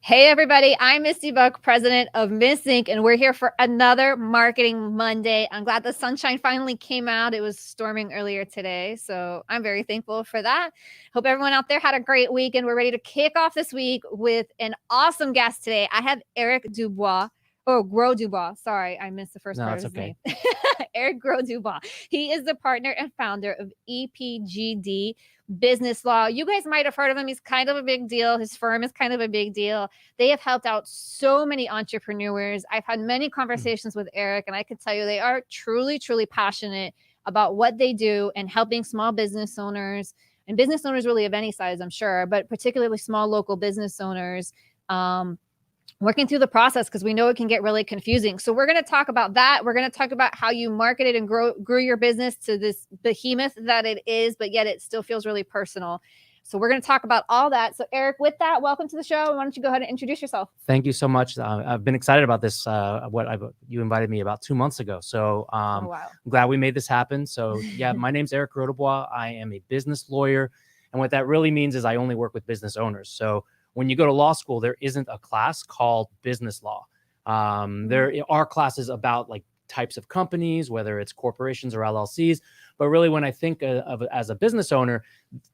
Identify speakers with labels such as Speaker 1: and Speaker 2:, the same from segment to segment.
Speaker 1: Hey, everybody. I'm Misty Buck, president of Miss Inc., and we're here for another Marketing Monday. I'm glad the sunshine finally came out. It was storming earlier today, so I'm very thankful for that. Hope everyone out there had a great week, and we're ready to kick off this week with an awesome guest today. I have Eric Dubois. Oh, Gros-Dubois. Sorry, I missed the first part of his name. Eric Gros-Dubois. He is the partner and founder of EPGD Business Law. You guys might have heard of him. He's kind of a big deal. His firm is kind of a big deal. They have helped out so many entrepreneurs. I've had many conversations with Eric, and I can tell you they are truly, truly passionate about what they do and helping small business owners and business owners really of any size, I'm sure, but particularly small local business owners, working through the process, because we know it can get really confusing. So we're going to talk about that. We're going to talk about how you marketed and grew your business to this behemoth that it is, but yet it still feels really personal. So we're going to talk about all that. So Eric, with that, welcome to the show. Why don't you go ahead and introduce yourself?
Speaker 2: Thank you so much. I've been excited about this. You invited me about 2 months ago. So
Speaker 1: wow.
Speaker 2: I'm glad we made this happen. So yeah, my name's Eric Gros-Dubois. I am a business lawyer. And what that really means is I only work with business owners. So when you go to law school, there isn't a class called business law. There are classes about like types of companies, whether it's corporations or LLCs. But really, when I think of as a business owner,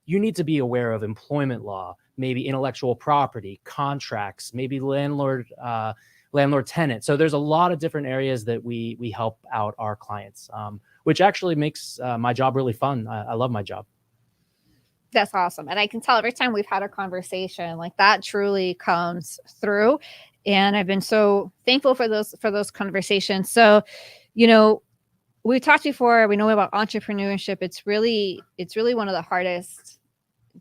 Speaker 2: you need to be aware of employment law, maybe intellectual property, contracts, maybe landlord tenant. So there's a lot of different areas that we help out our clients, which actually makes my job really fun. I love my job.
Speaker 1: That's awesome. And I can tell every time we've had a conversation, like that truly comes through. And I've been so thankful for those conversations. So, you know, we talked before, we know about entrepreneurship. It's really one of the hardest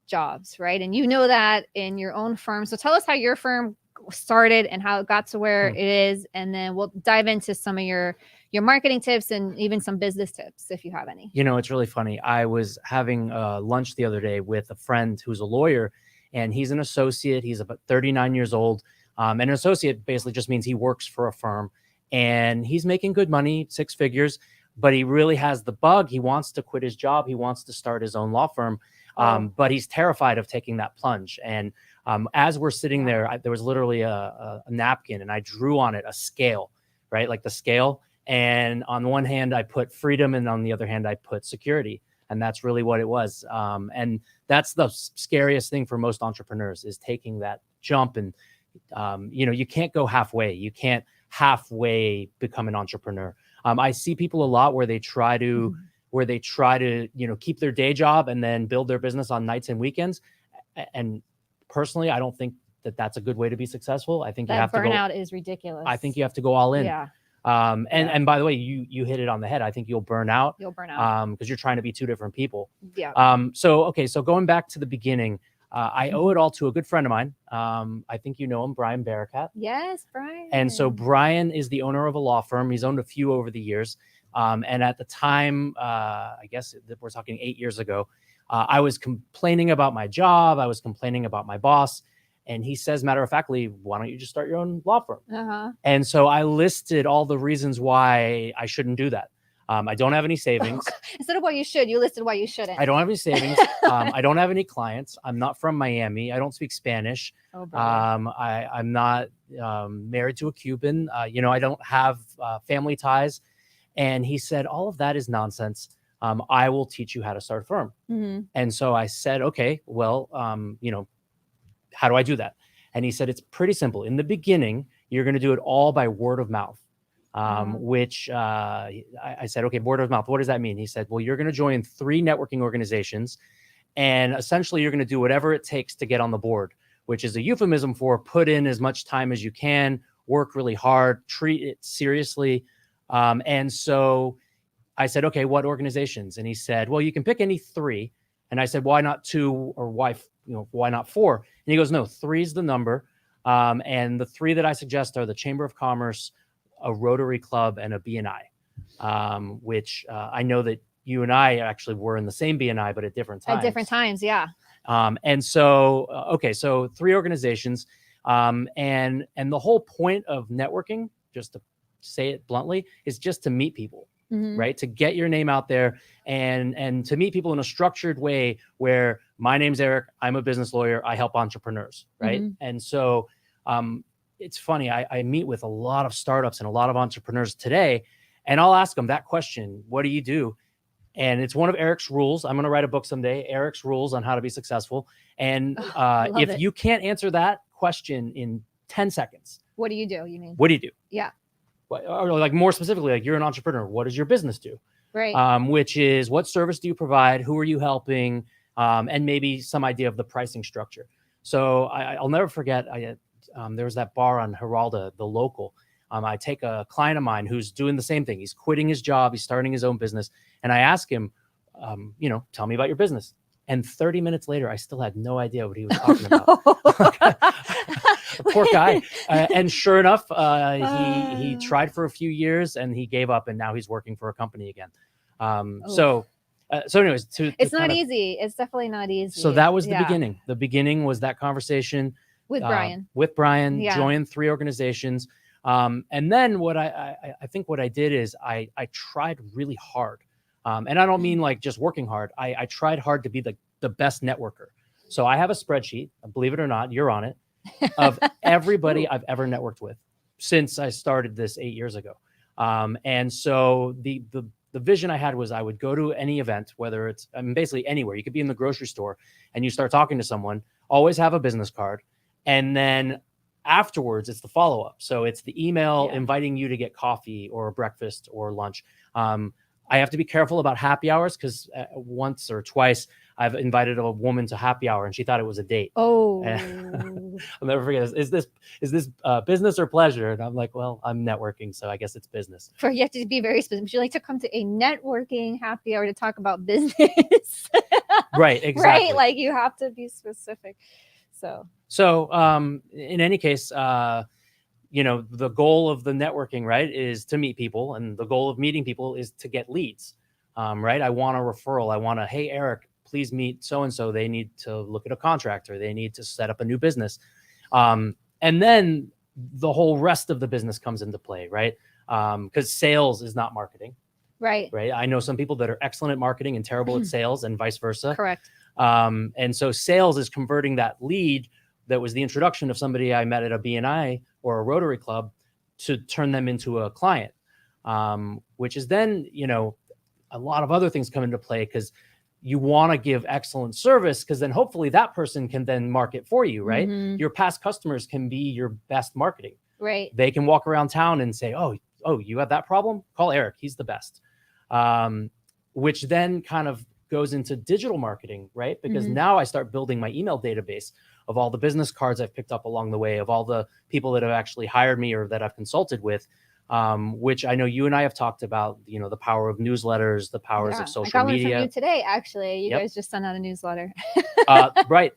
Speaker 1: jobs, right? And you know that in your own firm. So tell us how your firm started and how it got to where it is. And then we'll dive into some of your marketing tips and even some business tips if you have any.
Speaker 2: You know, it's really funny. I was having lunch the other day with a friend who's a lawyer, and he's an associate. He's about 39 years old. And an associate basically just means he works for a firm, and he's making good money, 6 figures, but he really has the bug. He wants to quit his job. He wants to start his own law firm, but he's terrified of taking that plunge. And as we're sitting there, there was literally a napkin, and I drew on it a scale, right? Like the scale. And on one hand, I put freedom, and on the other hand, I put security. And that's really what it was. And that's the scariest thing for most entrepreneurs, is taking that jump. And, you know, you can't go halfway. You can't halfway become an entrepreneur. I see people a lot where they try to, you know, keep their day job and then build their business on nights and weekends. And personally, I don't think that that's a good way to be successful. I think
Speaker 1: that
Speaker 2: you have
Speaker 1: burnout is ridiculous.
Speaker 2: I think you have to go all in.
Speaker 1: Yeah.
Speaker 2: And by the way, you hit it on the head. I think you'll burn out. Because you're trying to be 2 different people.
Speaker 1: Yeah.
Speaker 2: So going back to the beginning, I owe it all to a good friend of mine. I think you know him, Brian Barakat.
Speaker 1: Yes, Brian.
Speaker 2: And so Brian is the owner of a law firm. He's owned a few over the years. And at the time, I guess we're talking 8 years ago, I was complaining about my job. I was complaining about my boss. And he says, matter of factly, why don't you just start your own law firm? And so I listed all the reasons why I shouldn't do that. I don't have any savings.
Speaker 1: Instead of why you should, you listed why you shouldn't.
Speaker 2: I don't have any savings. I don't have any clients. I'm not from Miami. I don't speak Spanish. I'm not married to a Cuban. You know, I don't have family ties. And he said, all of that is nonsense. I will teach you how to start a firm. And so I said, okay, well, you know, how do I do that? And he said, it's pretty simple. In the beginning, you're going to do it all by word of mouth, which I said, okay, word of mouth. What does that mean? He said, well, you're going to join 3 networking organizations, and essentially you're going to do whatever it takes to get on the board, which is a euphemism for put in as much time as you can, work really hard, treat it seriously. And so I said, okay, what organizations? And he said, well, you can pick any 3. And I said, why not 2, or why not 4? And he goes, no, 3 is the number. And the 3 that I suggest are the Chamber of Commerce, a Rotary Club, and a BNI, which I know that you and I actually were in the same BNI, but at different times.
Speaker 1: At different times, yeah.
Speaker 2: And so, okay, so 3 organizations. And the whole point of networking, just to say it bluntly, is just to meet people. Right? To get your name out there and to meet people in a structured way where my name's Eric, I'm a business lawyer, I help entrepreneurs. Right. And so It's funny. I meet with a lot of startups and a lot of entrepreneurs today, and I'll ask them that question: what do you do? And it's one of Eric's rules. I'm going to write a book someday, Eric's rules on how to be successful. And if you can't answer that question in 10 seconds,
Speaker 1: what do you do? You mean?
Speaker 2: What do you do?
Speaker 1: Yeah.
Speaker 2: Or like more specifically, like you're an entrepreneur. What does your business do?
Speaker 1: Right.
Speaker 2: Which is, what service do you provide? Who are you helping? And maybe some idea of the pricing structure. So I'll never forget, there was that bar on Geralda, the local. I take a client of mine who's doing the same thing. He's quitting his job. He's starting his own business. And I ask him, tell me about your business. And 30 minutes later, I still had no idea what he was talking about. Poor guy. And sure enough, he tried for a few years and he gave up, and now he's working for a company again. So anyways,
Speaker 1: it's not easy. It's definitely not easy.
Speaker 2: So that was the beginning. The beginning was that conversation
Speaker 1: with Brian.
Speaker 2: Joined 3 organizations. And then what I think what I did is I tried really hard. And I don't mean like just working hard. I tried hard to be the best networker. So I have a spreadsheet, believe it or not, you're on it, of everybody I've ever networked with since I started this 8 years ago. And so the vision I had was I would go to any event, whether it's basically anywhere. You could be in the grocery store and you start talking to someone, always have a business card. And then afterwards, it's the follow-up. So it's the email inviting you to get coffee or breakfast or lunch. I have to be careful about happy hours because once or twice I've invited a woman to happy hour and she thought it was a date.
Speaker 1: Oh,
Speaker 2: I'll never forget this. Is this business or pleasure? And I'm like, well, I'm networking, so I guess it's business.
Speaker 1: You have to be very specific. Would you like to come to a networking happy hour to talk about business?
Speaker 2: Right, exactly.
Speaker 1: Right, like you have to be specific. So
Speaker 2: in any case, the goal of the networking, right, is to meet people, and the goal of meeting people is to get leads, right? I want a referral. I want hey, Eric, please meet so-and-so. They need to look at a contract, or they need to set up a new business. And then the whole rest of the business comes into play, right? Because sales is not marketing.
Speaker 1: Right.
Speaker 2: Right. I know some people that are excellent at marketing and terrible at sales, and vice versa.
Speaker 1: Correct.
Speaker 2: And so sales is converting that lead that was the introduction of somebody I met at a BNI or a Rotary Club to turn them into a client, which is then, a lot of other things come into play because you want to give excellent service, because then hopefully that person can then market for you, right? Mm-hmm. Your past customers can be your best marketing.
Speaker 1: Right.
Speaker 2: They can walk around town and say, oh, you have that problem? Call Eric. He's the best. Which then kind of goes into digital marketing, right? Because now I start building my email database of all the business cards I've picked up along the way, of all the people that have actually hired me or that I've consulted with, which I know you and I have talked about, the power of newsletters, the powers of social media.
Speaker 1: I got one from you today, actually. You guys just sent out a newsletter.
Speaker 2: Right.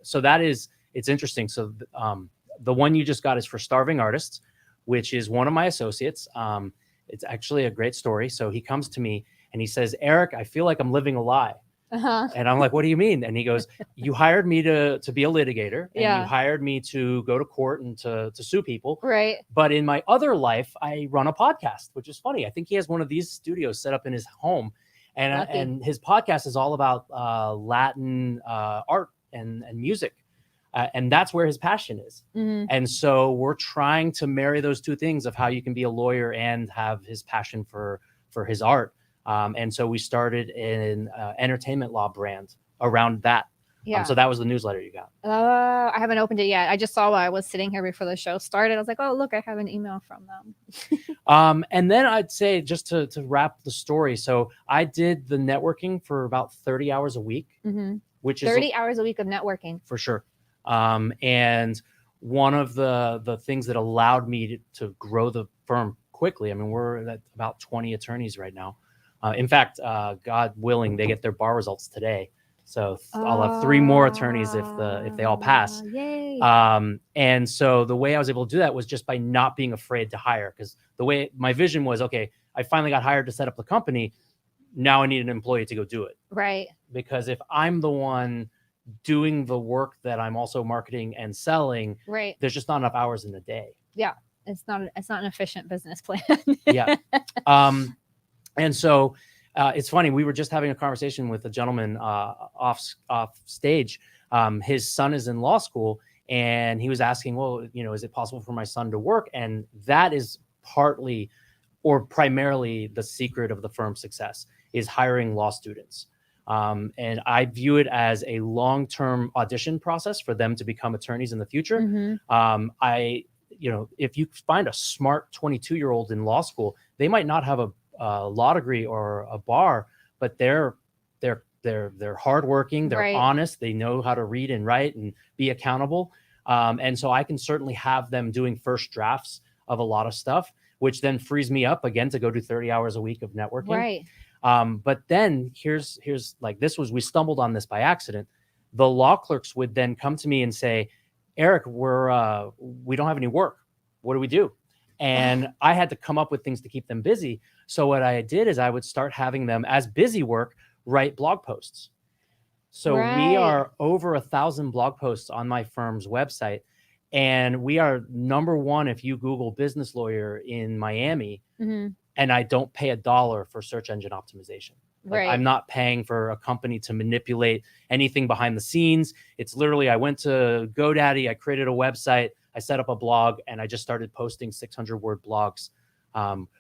Speaker 2: So it's interesting. So the one you just got is for starving artists, which is one of my associates. It's actually a great story. So he comes to me and he says, Eric, I feel like I'm living a lie. Uh-huh. And I'm like, what do you mean? And he goes, you hired me to be a litigator, and you hired me to go to court and to sue people. Right. But in my other life, I run a podcast, which is funny. I think he has one of these studios set up in his home, and his podcast is all about Latin art and music. And that's where his passion is. Mm-hmm. And so we're trying to marry those two things of how you can be a lawyer and have his passion for his art. And so we started an entertainment law brand around that. Yeah. So that was the newsletter you got.
Speaker 1: I haven't opened it yet. I just saw while I was sitting here before the show started. I was like, oh, look, I have an email from them.
Speaker 2: And then I'd say, just to wrap the story. So I did the networking for about 30 hours a week, which is
Speaker 1: 30 hours a week of networking.
Speaker 2: For sure. And one of the things that allowed me to grow the firm quickly, I mean, we're at about 20 attorneys right now. In fact, God willing, they get their bar results today. So I'll have 3 more attorneys if they all pass.
Speaker 1: Yay.
Speaker 2: And so the way I was able to do that was just by not being afraid to hire, because the way my vision was, okay, I finally got hired to set up the company. Now I need an employee to go do it.
Speaker 1: Right.
Speaker 2: Because if I'm the one doing the work that I'm also marketing and selling, right, there's just not enough hours in the day.
Speaker 1: Yeah. It's not an efficient business plan.
Speaker 2: Yeah. And so it's funny. We were just having a conversation with a gentleman off stage. His son is in law school, and he was asking, well, is it possible for my son to work? And that is partly or primarily the secret of the firm's success, is hiring law students. And I view it as a long-term audition process for them to become attorneys in the future.
Speaker 1: Mm-hmm.
Speaker 2: If you find a smart 22-year-old in law school, they might not have a law degree or a bar, but they're hardworking, they're honest, they know how to read and write and be accountable. And so I can certainly have them doing first drafts of a lot of stuff, which then frees me up again to go do 30 hours a week of networking. But then here's like, we stumbled on this by accident. The law clerks would then come to me and say, Eric, we don't have any work. What do we do? And I had to come up with things to keep them busy. So what I did is I would start having them, as busy work, write blog posts. So we are over 1,000 blog posts on my firm's website. And we are number one if you Google business lawyer in Miami.
Speaker 1: Mm-hmm.
Speaker 2: And I don't pay $1 for search engine optimization. Like, I'm not paying for a company to manipulate anything behind the scenes. It's literally, I went to GoDaddy, I created a website, I set up a blog, and I just started posting 600-word blogs.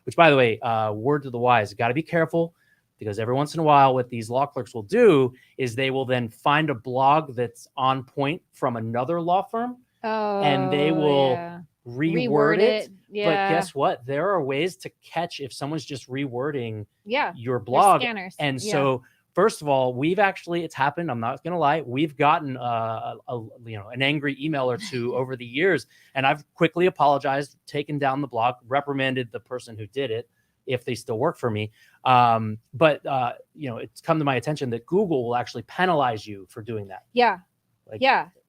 Speaker 2: Which, by the way, word to the wise, got to be careful, because every once in a while what these law clerks will do is they will then find a blog that's on point from another law firm. And they will reword it. Yeah. But guess what? There are ways to catch if someone's just rewording your blog. And so, first of all, it's happened. I'm not going to lie. We've gotten an angry email or two over the years, and I've quickly apologized, taken down the blog, reprimanded the person who did it, if they still work for me. But it's come to my attention that Google will actually penalize you for doing that.
Speaker 1: Yeah.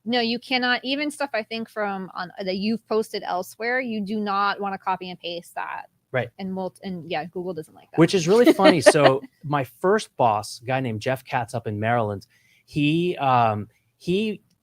Speaker 1: No, you cannot. Even stuff I think that you've posted elsewhere, you do not want to copy and paste that.
Speaker 2: Right.
Speaker 1: And Google doesn't like that.
Speaker 2: Which is really funny. So my first boss, a guy named Jeff Katz up in Maryland, he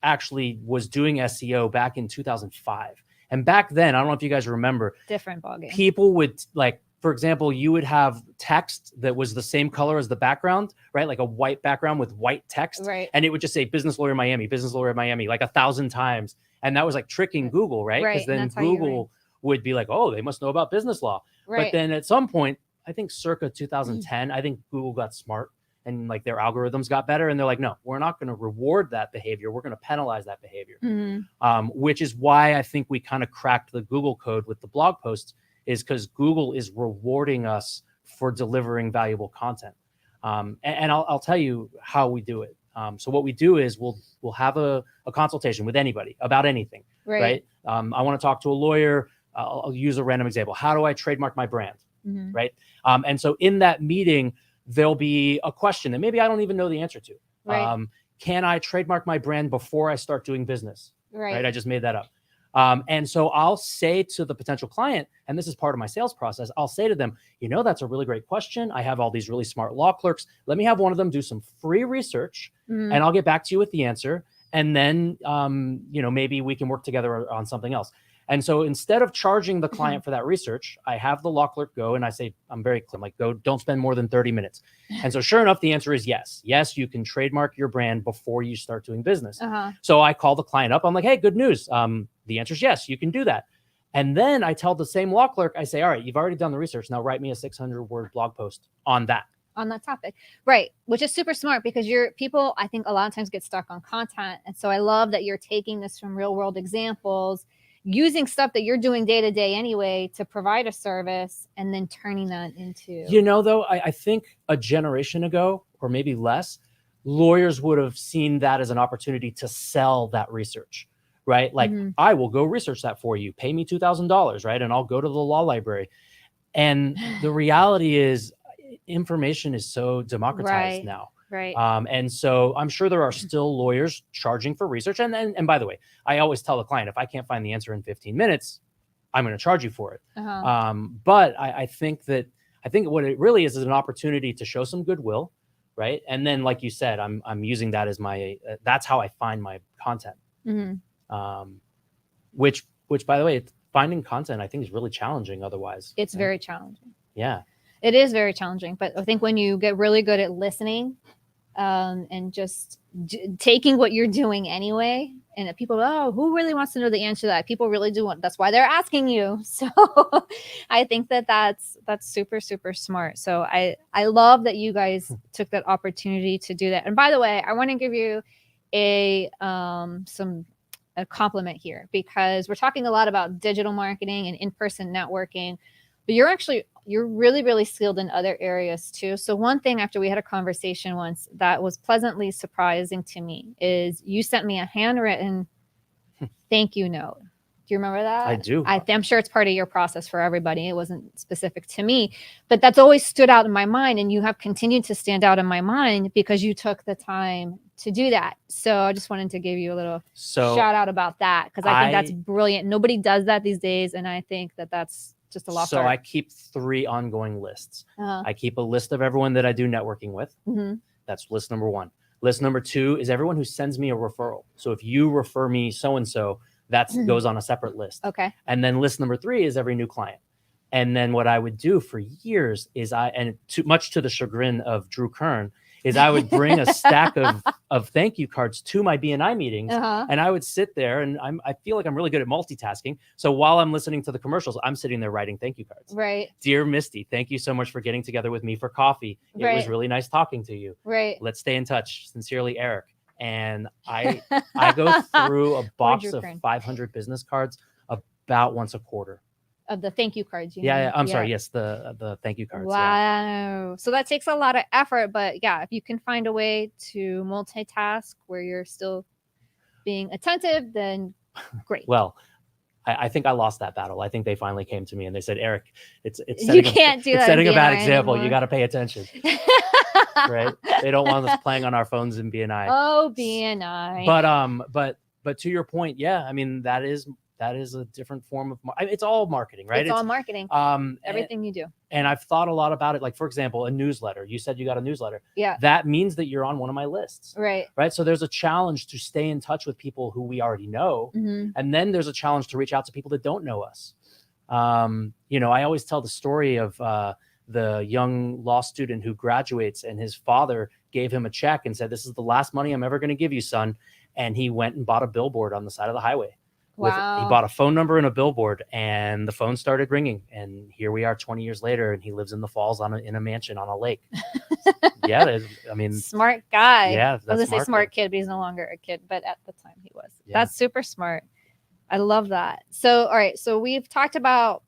Speaker 2: actually was doing SEO back in 2005. And back then, I don't know if you guys remember,
Speaker 1: different ballgame.
Speaker 2: People would, like, for example, you would have text that was the same color as the background, right? Like a white background with white text.
Speaker 1: Right.
Speaker 2: And it would just say business lawyer Miami, like 1,000 times. And that was like tricking Google, right? Because then Google would be like, oh, they must know about business law. Right. But then at some point, I think circa 2010, I think Google got smart and like their algorithms got better. And they're like, no, we're not going to reward that behavior. We're going to penalize that behavior.
Speaker 1: Mm-hmm.
Speaker 2: Which is why I think we kind of cracked the Google code with the blog posts, is because Google is rewarding us for delivering valuable content. And I'll tell you how we do it. So what we do is we'll have a consultation with anybody about anything, right? I want to talk to a lawyer. I'll use a random example. How do I trademark my brand, right? And so in that meeting, there'll be a question that maybe I don't even know the answer to. Can I trademark my brand before I start doing business? Right? I just made that up. And so I'll say to the potential client, and this is part of my sales process, I'll say to them, that's a really great question. I have all these really smart law clerks. Let me have one of them do some free research, and I'll get back to you with the answer. And then, maybe we can work together on something else. And so instead of charging the client for that research, I have the law clerk go, and I say, I'm very clear, like, go, don't spend more than 30 minutes. And so sure enough, the answer is yes. Yes, you can trademark your brand before you start doing business. So I call the client up. I'm like, hey, good news. The answer is yes, you can do that. And then I tell the same law clerk, I say, all right, you've already done the research. Now write me a 600-word blog post on that topic.
Speaker 1: Right. Which is super smart, because people, I think, a lot of times get stuck on content. And so I love that you're taking this from real world examples, using stuff that you're doing day to day anyway to provide a service, and then turning that into,
Speaker 2: though, I think a generation ago, or maybe less, lawyers would have seen that as an opportunity to sell that research. Right? Like, I will go research that for you. Pay me $2,000, right? And I'll go to the law library. And the reality is, information is so democratized now.
Speaker 1: Right.
Speaker 2: And so I'm sure there are still lawyers charging for research. And by the way, I always tell the client, if I can't find the answer in 15 minutes, I'm going to charge you for it. But I think what it really is an opportunity to show some goodwill, right? And then, like you said, I'm using that as that's how I find my content. Which by the way, finding content, I think, is really challenging otherwise.
Speaker 1: It's very challenging.
Speaker 2: Yeah.
Speaker 1: It is very challenging, but I think when you get really good at listening, and just taking what you're doing anyway And that people, oh, who really wants to know the answer to that? People really do want. That's why they're asking you. So I think that that's super, super smart. So I love that you guys took that opportunity to do that. And by the way, I want to give you a compliment here, because we're talking a lot about digital marketing and in-person networking, but you're really, really skilled in other areas too. So one thing, after we had a conversation once, that was pleasantly surprising to me is you sent me a handwritten thank you note. Do you remember that?
Speaker 2: I do.
Speaker 1: I'm sure it's part of your process for everybody. It wasn't specific to me, but that's always stood out in my mind, and you have continued to stand out in my mind because you took the time to do that. So I just wanted to give you a little shout out about that, because I think that's brilliant. Nobody does that these days, and I think that that's just a lot.
Speaker 2: So I keep 3 ongoing lists. I keep a list of everyone that I do networking with. That's list number 1. List number 2 is everyone who sends me a referral. So if you refer me so-and-so, that goes on a separate list.
Speaker 1: Okay.
Speaker 2: And then list number 3 is every new client. And then what I would do for years is much to the chagrin of Drew Kern, is I would bring a stack of thank you cards to my BNI meetings, and I would sit there, and I feel like I'm really good at multitasking. So while I'm listening to the commercials, I'm sitting there writing thank you cards.
Speaker 1: Right.
Speaker 2: Dear Misty, thank you so much for getting together with me for coffee. It was really nice talking to you.
Speaker 1: Right.
Speaker 2: Let's stay in touch. Sincerely, Eric. And I go through a box of 500 business cards about once a quarter.
Speaker 1: Of the thank you cards.
Speaker 2: I'm sorry. Yes, the thank you cards.
Speaker 1: Wow. Yeah. So that takes a lot of effort, but yeah, if you can find a way to multitask where you're still being attentive, then great.
Speaker 2: Well, I think I lost that battle. I think they finally came to me and they said, Eric, it's
Speaker 1: setting
Speaker 2: a bad example. You got to pay attention. Right? They don't want us playing on our phones in BNI.
Speaker 1: Oh, BNI.
Speaker 2: But to your point, yeah, I mean, that is a different form of it's all marketing, right?
Speaker 1: It's all marketing. Everything you do.
Speaker 2: And I've thought a lot about it. Like, for example, a newsletter. You said you got a newsletter.
Speaker 1: Yeah.
Speaker 2: That means that you're on one of my lists.
Speaker 1: Right.
Speaker 2: Right. So there's a challenge to stay in touch with people who we already know. And then there's a challenge to reach out to people that don't know us. I always tell the story of the young law student who graduates, and his father gave him a check and said, "This is the last money I'm ever going to give you, son." And he went and bought a billboard on the side of the highway.
Speaker 1: Wow.
Speaker 2: He bought a phone number and a billboard, and the phone started ringing. And here we are 20 years later, and he lives in the Falls in a mansion on a lake. Yeah. I mean, smart guy. Yeah.
Speaker 1: I was going to say smart kid, but he's no longer a kid, but at the time he was. Yeah. That's super smart. I love that. So, all right. So we've talked about,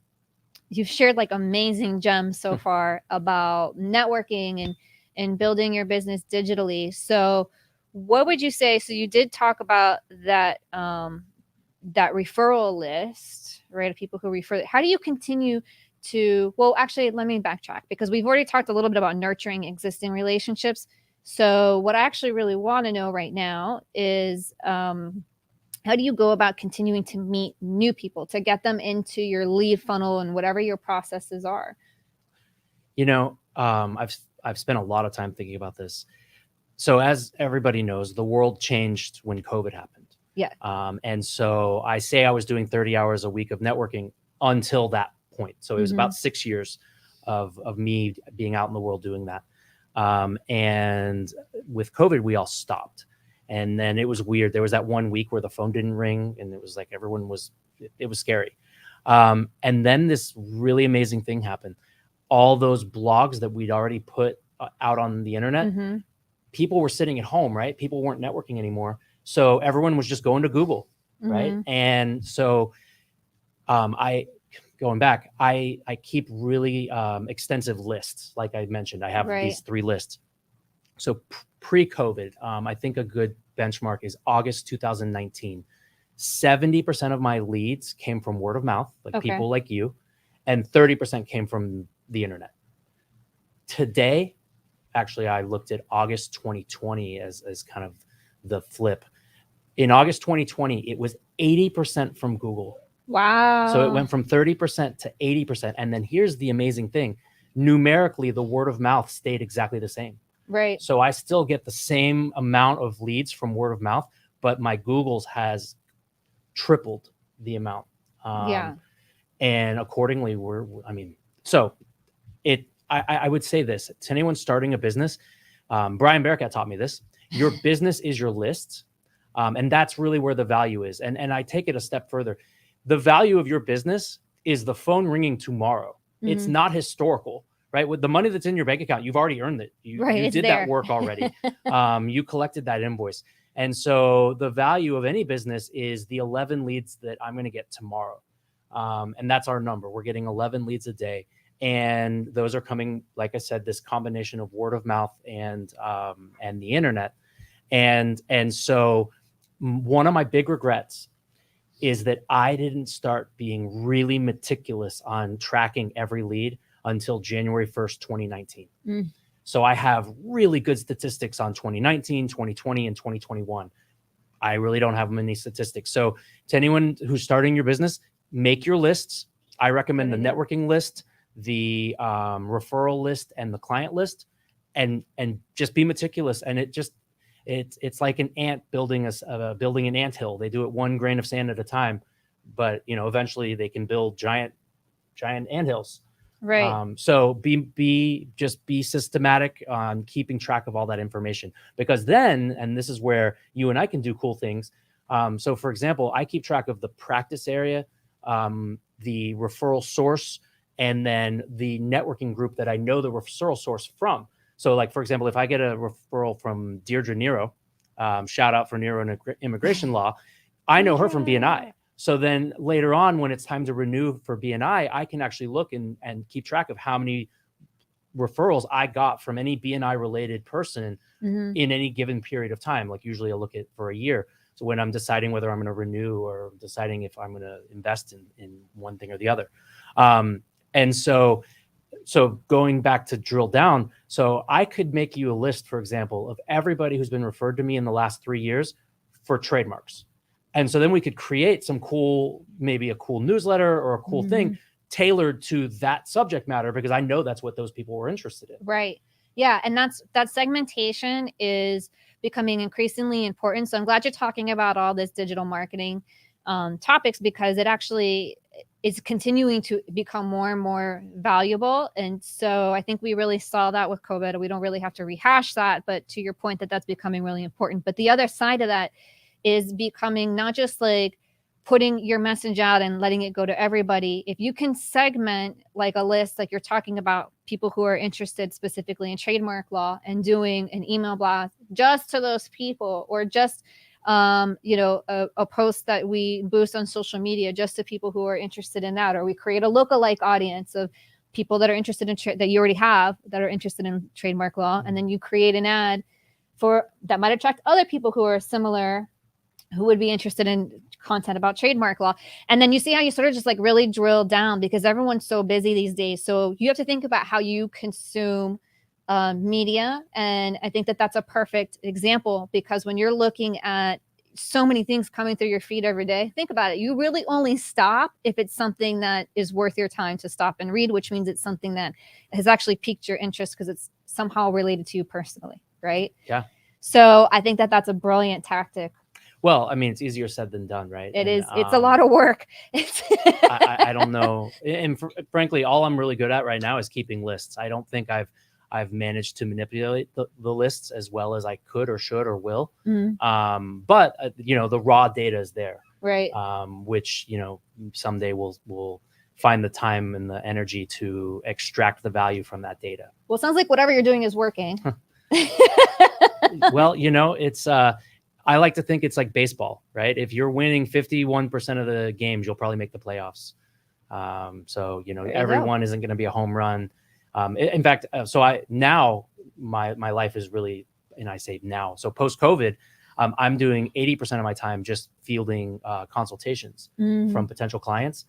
Speaker 1: you've shared like amazing gems so far about networking and building your business digitally. So what would you say? So you did talk about that, that referral list, right? Of people who refer. How do you continue to, well, actually, let me backtrack, because we've already talked a little bit about nurturing existing relationships. So what I actually really want to know right now is, how do you go about continuing to meet new people to get them into your lead funnel and whatever your processes are?
Speaker 2: I've spent a lot of time thinking about this. So as everybody knows, the world changed when COVID happened.
Speaker 1: Yeah.
Speaker 2: And so I say I was doing 30 hours a week of networking until that point. So it was about 6 years of me being out in the world doing that. And with COVID, we all stopped. And then it was weird. There was that 1 week where the phone didn't ring, and it was like it was scary. And then this really amazing thing happened. All those blogs that we'd already put out on the internet, people were sitting at home, right? People weren't networking anymore. So everyone was just going to Google, right? And so I keep really extensive lists. Like I mentioned, I have these 3 lists. So pre-COVID, I think a good benchmark is August 2019. 70% of my leads came from word of mouth, like people like you, and 30% came from the internet. Today, actually, I looked at August 2020 as kind of the flip. In August 2020, it was 80% from Google.
Speaker 1: Wow.
Speaker 2: So it went from 30% to 80%. And then here's the amazing thing. Numerically, the word of mouth stayed exactly the same.
Speaker 1: Right.
Speaker 2: So I still get the same amount of leads from word of mouth, but my Google's has tripled the amount. And accordingly, I would say this to anyone starting a business. Brian Bearcat taught me this. Your business is your list. And that's really where the value is. And I take it a step further. The value of your business is the phone ringing tomorrow. It's not historical, right? With the money that's in your bank account, you've already earned it. You did that work already. You collected that invoice. And so the value of any business is the 11 leads that I'm going to get tomorrow. And that's our number. We're getting 11 leads a day. And those are coming, like I said, this combination of word of mouth and the internet. And so one of my big regrets is that I didn't start being really meticulous on tracking every lead until January 1st, 2019. So I have really good statistics on 2019, 2020, and 2021. I really don't have many statistics. So to anyone who's starting your business, make your lists. I recommend the networking list, the referral list, and the client list, and just be meticulous. And it's like an ant building an anthill. They do it 1 grain of sand at a time, but eventually they can build giant anthills.
Speaker 1: Right.
Speaker 2: So be systematic on keeping track of all that information, because then, and this is where you and I can do cool things. So for example, I keep track of the practice area, the referral source, and then the networking group that I know the referral source from. So like, for example, if I get a referral from Deirdre Nero, shout out for Nero and immigration law, I know her from BNI. So then later on, when it's time to renew for BNI, I can actually look and keep track of how many referrals I got from any BNI related person in any given period of time. Like usually I'll look at for a year. So when I'm deciding whether I'm going to renew or deciding if I'm going to invest in one thing or the other. And so going back to drill down, so I could make you a list, for example, of everybody who's been referred to me in the last 3 years for trademarks. And so then we could create some maybe a cool newsletter or a cool thing tailored to that subject matter, because I know that's what those people were interested in.
Speaker 1: Right. Yeah. And that segmentation is becoming increasingly important. So I'm glad you're talking about all this digital marketing topics, because it actually is continuing to become more and more valuable. And so I think we really saw that with COVID. We don't really have to rehash that, but to your point, that's becoming really important. But the other side of that is becoming not just like putting your message out and letting it go to everybody. If you can segment like a list, like you're talking about people who are interested specifically in trademark law, and doing an email blast just to those people, or just a post that we boost on social media just to people who are interested in that, or we create a lookalike audience of people that are interested in that you already have that are interested in trademark law, and then you create an ad that might attract other people who are similar, who would be interested in content about trademark law. And then you see how you sort of just like really drill down, because everyone's so busy these days. So you have to think about how you consume media. And I think that's a perfect example, because when you're looking at so many things coming through your feed every day, think about it. You really only stop if it's something that is worth your time to stop and read, which means it's something that has actually piqued your interest because it's somehow related to you personally. Right.
Speaker 2: Yeah.
Speaker 1: So I think that's a brilliant tactic.
Speaker 2: Well, I mean, it's easier said than done, right?
Speaker 1: It is. It's a lot of work.
Speaker 2: I don't know. And frankly, all I'm really good at right now is keeping lists. I don't think I've managed to manipulate the lists as well as I could or should or will. But the raw data is there,
Speaker 1: right?
Speaker 2: Which someday we'll find the time and the energy to extract the value from that data.
Speaker 1: Well, it sounds like whatever you're doing is working.
Speaker 2: Well, it's I like to think it's like baseball, right? If you're winning 51% of the games, you'll probably make the playoffs. So everyone isn't going to be a home run. In fact, my life is really, and I say now, so post-COVID, I'm doing 80% of my time just fielding consultations from potential clients.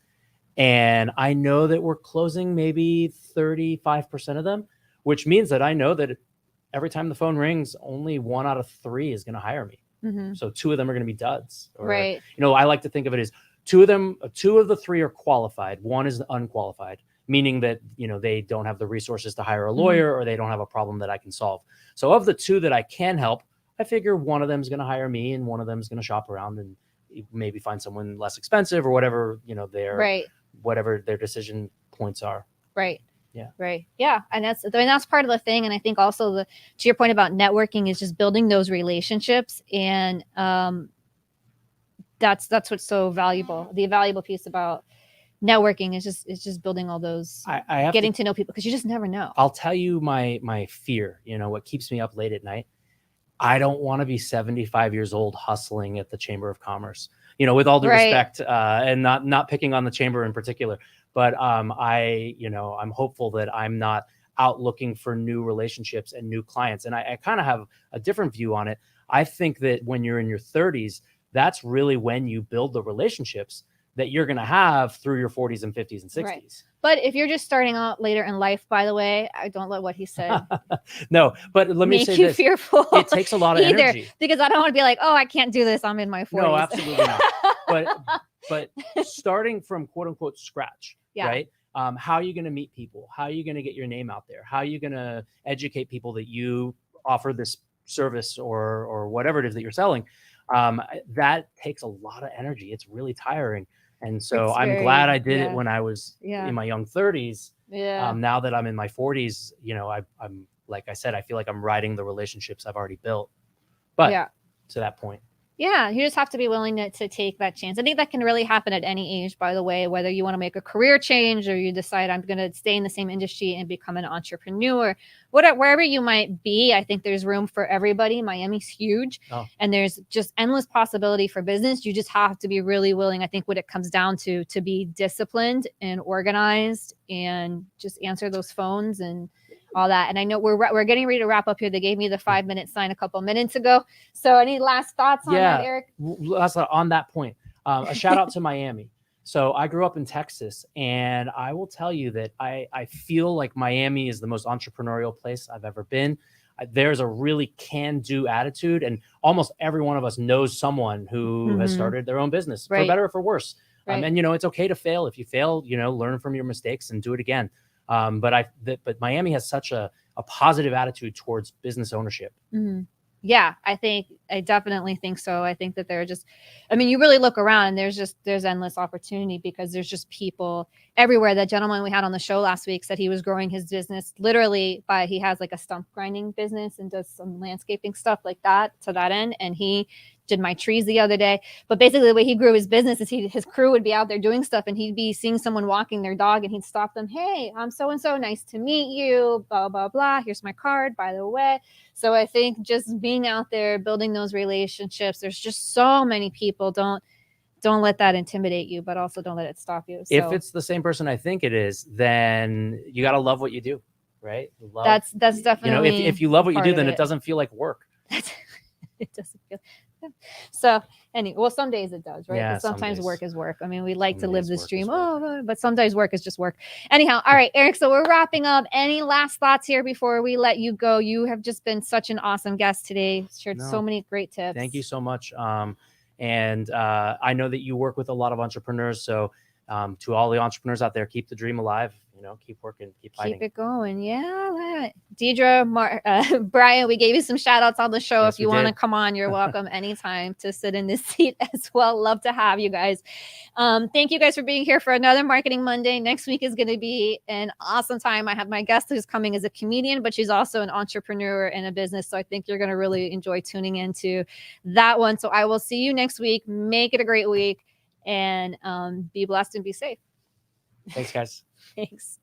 Speaker 2: And I know that we're closing maybe 35% of them, which means that I know that every time the phone rings, only 1 out of 3 is going to hire me. So 2 of them are going to be duds. Or,
Speaker 1: right.
Speaker 2: I like to think of it as 2 of the 3 are qualified. 1 is unqualified, meaning that, they don't have the resources to hire a lawyer, or they don't have a problem that I can solve. So of the 2 that I can help, I figure 1 of them is going to hire me, and 1 of them is going to shop around and maybe find someone less expensive, or whatever, whatever their decision points are.
Speaker 1: Right.
Speaker 2: Yeah.
Speaker 1: Right. Yeah. And that's part of the thing. And I think also to your point about networking is just building those relationships. And that's what's so valuable. The valuable piece about networking is just building all those,
Speaker 2: I have
Speaker 1: getting to know people, because you just never know.
Speaker 2: I'll tell you my fear, what keeps me up late at night. I don't want to be 75 years old hustling at the Chamber of Commerce, with all due respect, and not picking on the chamber in particular, but I'm hopeful that I'm not out looking for new relationships and new clients. And I kind of have a different view on it. I think that when you're in your 30s, that's really when you build the relationships that you're going to have through your 40s and 50s and 60s.
Speaker 1: Right. But if you're just starting out later in life, by the way, I don't let what he said.
Speaker 2: No, but let me say this.
Speaker 1: Fearful.
Speaker 2: It takes a lot of energy.
Speaker 1: Because I don't want to be like, oh, I can't do this, I'm in my 40s.
Speaker 2: No, absolutely not. But starting from quote unquote scratch, right? How are you going to meet people? How are you going to get your name out there? How are you going to educate people that you offer this service or whatever it is that you're selling? That takes a lot of energy. It's really tiring. And so I'm glad I did it when I was in my young 30s. Now that I'm in my 40s, I'm like I said, I feel like I'm riding the relationships I've already built. But to that point.
Speaker 1: Yeah, you just have to be willing to take that chance. I think that can really happen at any age, by the way, whether you want to make a career change or you decide I'm going to stay in the same industry and become an entrepreneur, wherever you might be. I think there's room for everybody. Miami's huge, and there's just endless possibility for business. You just have to be really willing. I think what it comes down to be disciplined and organized and just answer those phones and all that. And I know we're getting ready to wrap up here. They gave me the 5-minute sign a couple minutes ago. So any last thoughts on that, Eric?
Speaker 2: On that point, a shout out to Miami. So I grew up in Texas, and I will tell you that I feel like Miami is the most entrepreneurial place I've ever been. There's a really can-do attitude, and almost every one of us knows someone who has started their own business, for better or for worse. And it's okay to fail. If you fail, learn from your mistakes and do it again. But Miami has such a positive attitude towards business ownership.
Speaker 1: Yeah, I definitely think so. I think that you really look around and there's endless opportunity, because there's just people everywhere. That gentleman we had on the show last week said he was growing his business literally he has like a stump grinding business and does some landscaping stuff like that to that end. And he did my trees the other day. But basically the way he grew his business is his crew would be out there doing stuff, and he'd be seeing someone walking their dog, and he'd stop them. Hey, I'm so-and-so, nice to meet you, blah, blah, blah. Here's my card, by the way. So I think just being out there, building those relationships, there's just so many people. Don't let that intimidate you, but also don't let it stop you. So,
Speaker 2: if it's the same person I think it is, then you got to love what you do, right?
Speaker 1: That's definitely,
Speaker 2: if you love what you do, then it doesn't feel like work.
Speaker 1: It doesn't feel. So anyway, some days it does, right?
Speaker 2: Yeah,
Speaker 1: sometimes work is work. I mean, we like to live this dream. But sometimes work is just work. Anyhow, all right, Eric. So we're wrapping up. Any last thoughts here before we let you go? You have just been such an awesome guest today. Shared so many great tips.
Speaker 2: Thank you so much. And I know that you work with a lot of entrepreneurs. So to all the entrepreneurs out there, keep the dream alive. Keep working, keep fighting.
Speaker 1: Keep it going. Yeah. Deidre, Brian, we gave you some shout outs on the show. If you want to come on, you're welcome anytime to sit in this seat as well. Love to have you guys. Thank you guys for being here for another Marketing Monday. Next week is going to be an awesome time. I have my guest who's coming as a comedian, but she's also an entrepreneur in a business. So I think you're going to really enjoy tuning into that one. So I will see you next week. Make it a great week, and be blessed and be safe.
Speaker 2: Thanks, guys.
Speaker 1: Thanks.